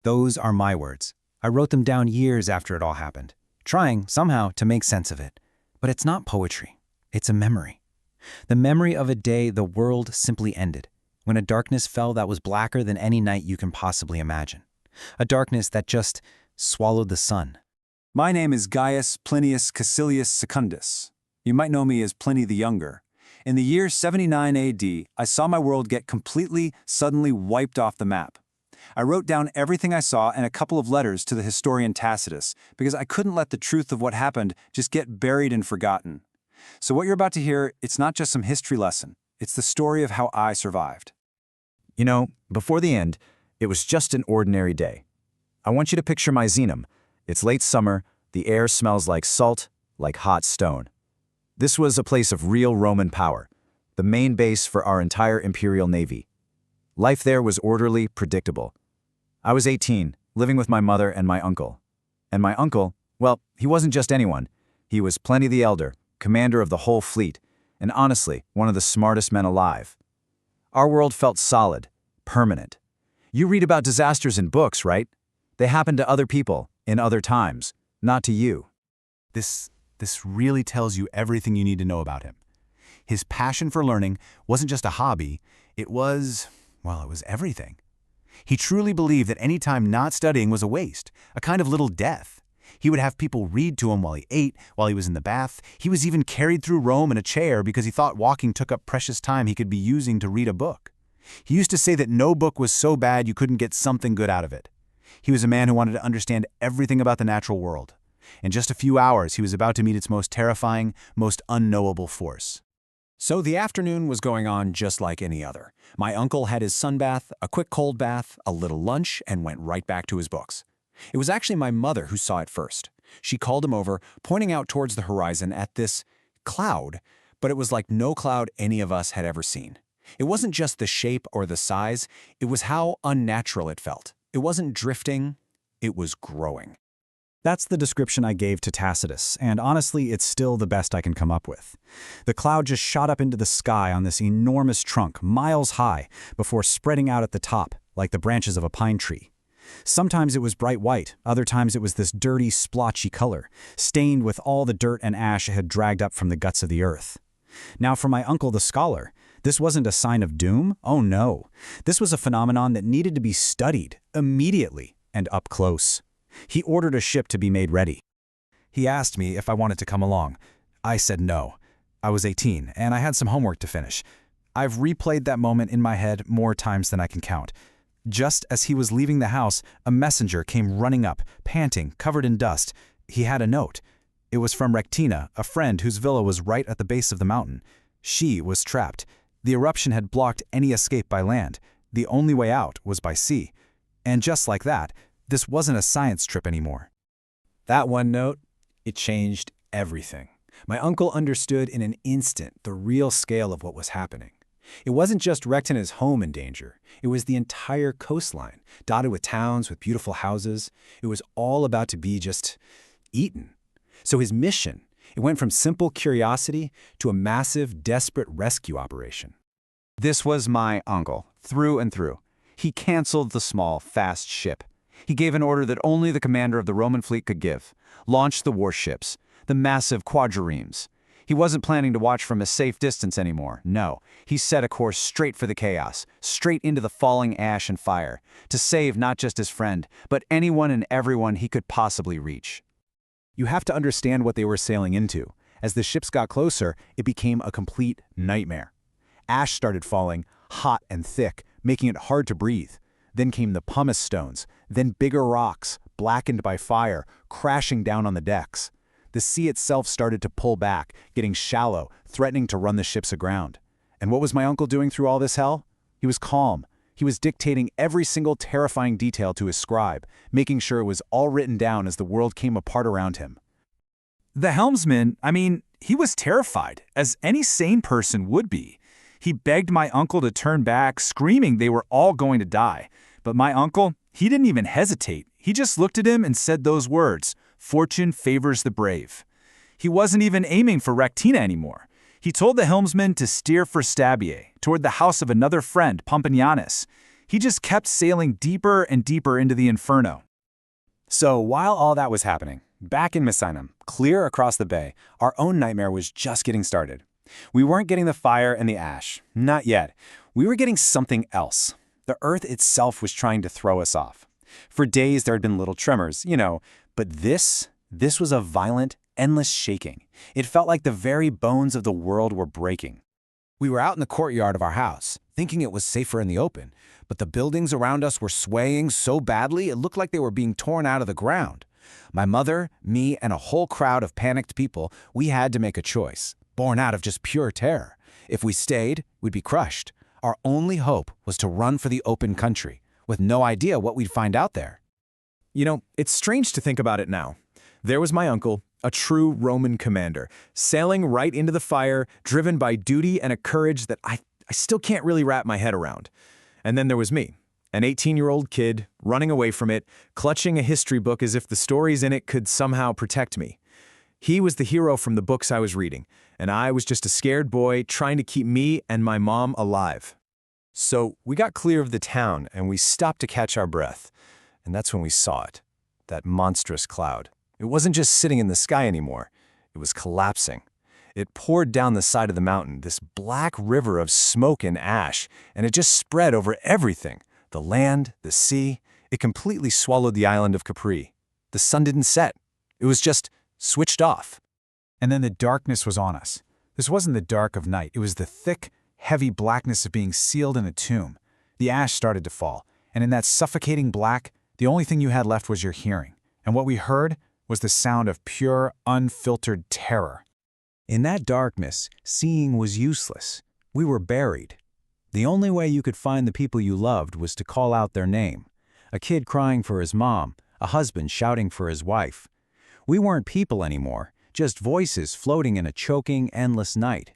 Those are my words. I wrote them down years after it all happened, trying, somehow, to make sense of it. But it's not poetry. It's a memory. The memory of a day the world simply ended, when a darkness fell that was blacker than any night you can possibly imagine. A darkness that just swallowed the sun. My name is Gaius Plinius Caecilius Secundus. You might know me as Pliny the Younger. In the year 79 AD, I saw my world get completely, suddenly wiped off the map. I wrote down everything I saw and a couple of letters to the historian Tacitus, because I couldn't let the truth of what happened just get buried and forgotten. So what you're about to hear, it's not just some history lesson. It's the story of how I survived. You know, before the end, it was just an ordinary day. I want you to picture my Xenum. It's late summer, the air smells like salt, like hot stone. This was a place of real Roman power, the main base for our entire imperial navy. Life there was orderly, predictable. I was 18, living with my mother and my uncle. And my uncle, well, he wasn't just anyone. He was Pliny the Elder, commander of the whole fleet, and honestly, one of the smartest men alive. Our world felt solid, permanent. You read about disasters in books, right? They happen to other people, in other times, not to you. This really tells you everything you need to know about him. His passion for learning wasn't just a hobby, it was everything. He truly believed that any time not studying was a waste, a kind of little death. He would have people read to him while he ate, while he was in the bath. He was even carried through Rome in a chair because he thought walking took up precious time he could be using to read a book. He used to say that no book was so bad you couldn't get something good out of it. He was a man who wanted to understand everything about the natural world. In just a few hours, he was about to meet its most terrifying, most unknowable force. So the afternoon was going on just like any other. My uncle had his sunbath, a quick cold bath, a little lunch, and went right back to his books. It was actually my mother who saw it first. She called him over, pointing out towards the horizon at this cloud, but it was like no cloud any of us had ever seen. It wasn't just the shape or the size, it was how unnatural it felt. It wasn't drifting, it was growing. That's the description I gave to Tacitus, and honestly, it's still the best I can come up with. The cloud just shot up into the sky on this enormous trunk, miles high, before spreading out at the top, like the branches of a pine tree. Sometimes it was bright white, other times it was this dirty, splotchy color, stained with all the dirt and ash it had dragged up from the guts of the earth. Now for my uncle the scholar, this wasn't a sign of doom, oh no. This was a phenomenon that needed to be studied, immediately, and up close. He ordered a ship to be made ready. He asked me if I wanted to come along. I said no. I was 18, and I had some homework to finish. I've replayed that moment in my head more times than I can count. Just as he was leaving the house, a messenger came running up, panting, covered in dust. He had a note. It was from Rectina, a friend whose villa was right at the base of the mountain. She was trapped. The eruption had blocked any escape by land. The only way out was by sea. And just like that, this wasn't a science trip anymore. That one note, it changed everything. My uncle understood in an instant the real scale of what was happening. It wasn't just Rectina's home in danger. It was the entire coastline, dotted with towns with beautiful houses. It was all about to be just eaten. So his mission, it went from simple curiosity to a massive, desperate rescue operation. This was my uncle, through and through. He canceled the small, fast ship. He gave an order that only the commander of the Roman fleet could give. Launched the warships, the massive quadriremes. He wasn't planning to watch from a safe distance anymore, no. He set a course straight for the chaos, straight into the falling ash and fire, to save not just his friend, but anyone and everyone he could possibly reach. You have to understand what they were sailing into. As the ships got closer, it became a complete nightmare. Ash started falling, hot and thick, making it hard to breathe. Then came the pumice stones, then bigger rocks, blackened by fire, crashing down on the decks. The sea itself started to pull back, getting shallow, threatening to run the ships aground. And what was my uncle doing through all this hell? He was calm. He was dictating every single terrifying detail to his scribe, making sure it was all written down as the world came apart around him. The helmsman, he was terrified, as any sane person would be. He begged my uncle to turn back, screaming they were all going to die. But my uncle, he didn't even hesitate. He just looked at him and said those words, "Fortune favors the brave." He wasn't even aiming for Rectina anymore. He told the helmsman to steer for Stabiae, toward the house of another friend, Pompeianus. He just kept sailing deeper and deeper into the inferno. So while all that was happening, back in Misenum, clear across the bay, our own nightmare was just getting started. We weren't getting the fire and the ash. Not yet. We were getting something else. The earth itself was trying to throw us off. For days there had been little tremors, but this was a violent, endless shaking. It felt like the very bones of the world were breaking. We were out in the courtyard of our house, thinking it was safer in the open, but the buildings around us were swaying so badly it looked like they were being torn out of the ground. My mother, me, and a whole crowd of panicked people, we had to make a choice, born out of just pure terror. If we stayed, we'd be crushed. Our only hope was to run for the open country, with no idea what we'd find out there. It's strange to think about it now. There was my uncle, a true Roman commander, sailing right into the fire, driven by duty and a courage that I still can't really wrap my head around. And then there was me, an 18-year-old kid, running away from it, clutching a history book as if the stories in it could somehow protect me. He was the hero from the books I was reading, and I was just a scared boy trying to keep me and my mom alive. So we got clear of the town, and we stopped to catch our breath. And that's when we saw it, that monstrous cloud. It wasn't just sitting in the sky anymore. It was collapsing. It poured down the side of the mountain, this black river of smoke and ash, and it just spread over everything. The land, the sea. It completely swallowed the island of Capri. The sun didn't set. It was just switched off. And then the darkness was on us. This wasn't the dark of night. It was the thick, heavy blackness of being sealed in a tomb. The ash started to fall, and in that suffocating black, the only thing you had left was your hearing. And what we heard was the sound of pure, unfiltered terror. In that darkness, seeing was useless. We were buried. The only way you could find the people you loved was to call out their name. A kid crying for his mom, a husband shouting for his wife. We weren't people anymore, just voices floating in a choking, endless night.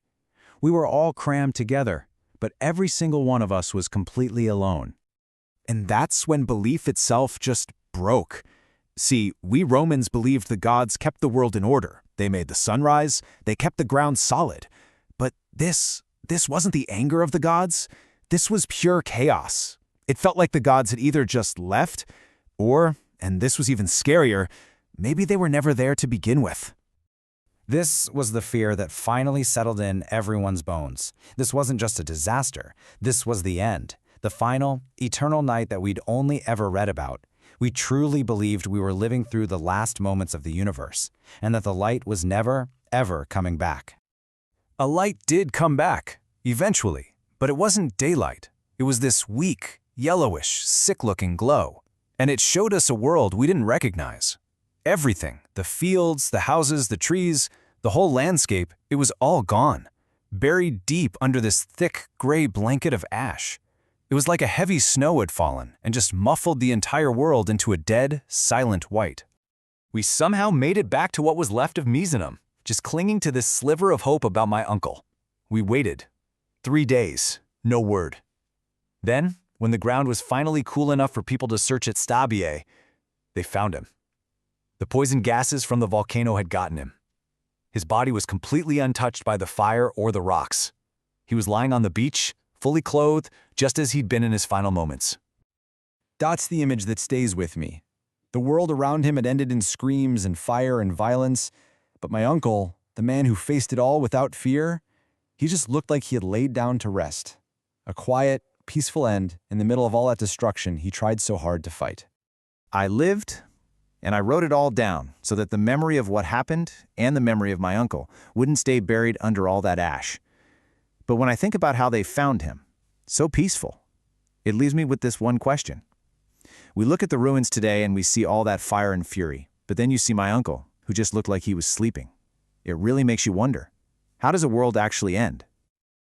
We were all crammed together, but every single one of us was completely alone. And that's when belief itself just broke. See, we Romans believed the gods kept the world in order. They made the sun rise, they kept the ground solid. But this wasn't the anger of the gods. This was pure chaos. It felt like the gods had either just left, or, and this was even scarier, maybe they were never there to begin with. This was the fear that finally settled in everyone's bones. This wasn't just a disaster. This was the end. The final, eternal night that we'd only ever read about. We truly believed we were living through the last moments of the universe, and that the light was never, ever coming back. A light did come back, eventually, but it wasn't daylight. It was this weak, yellowish, sick-looking glow, and it showed us a world we didn't recognize. Everything, the fields, the houses, the trees, the whole landscape, it was all gone, buried deep under this thick, gray blanket of ash. It was like a heavy snow had fallen and just muffled the entire world into a dead, silent white. We somehow made it back to what was left of Misenum, just clinging to this sliver of hope about my uncle. We waited. 3 days, no word. Then, when the ground was finally cool enough for people to search at Stabiae, they found him. The poison gases from the volcano had gotten him. His body was completely untouched by the fire or the rocks. He was lying on the beach, fully clothed, just as he'd been in his final moments. That's the image that stays with me. The world around him had ended in screams and fire and violence, but my uncle, the man who faced it all without fear, he just looked like he had laid down to rest. A quiet, peaceful end in the middle of all that destruction he tried so hard to fight. I lived, and I wrote it all down so that the memory of what happened and the memory of my uncle wouldn't stay buried under all that ash. But when I think about how they found him, so peaceful, it leaves me with this one question. We look at the ruins today and we see all that fire and fury, but then you see my uncle, who just looked like he was sleeping. It really makes you wonder, how does a world actually end?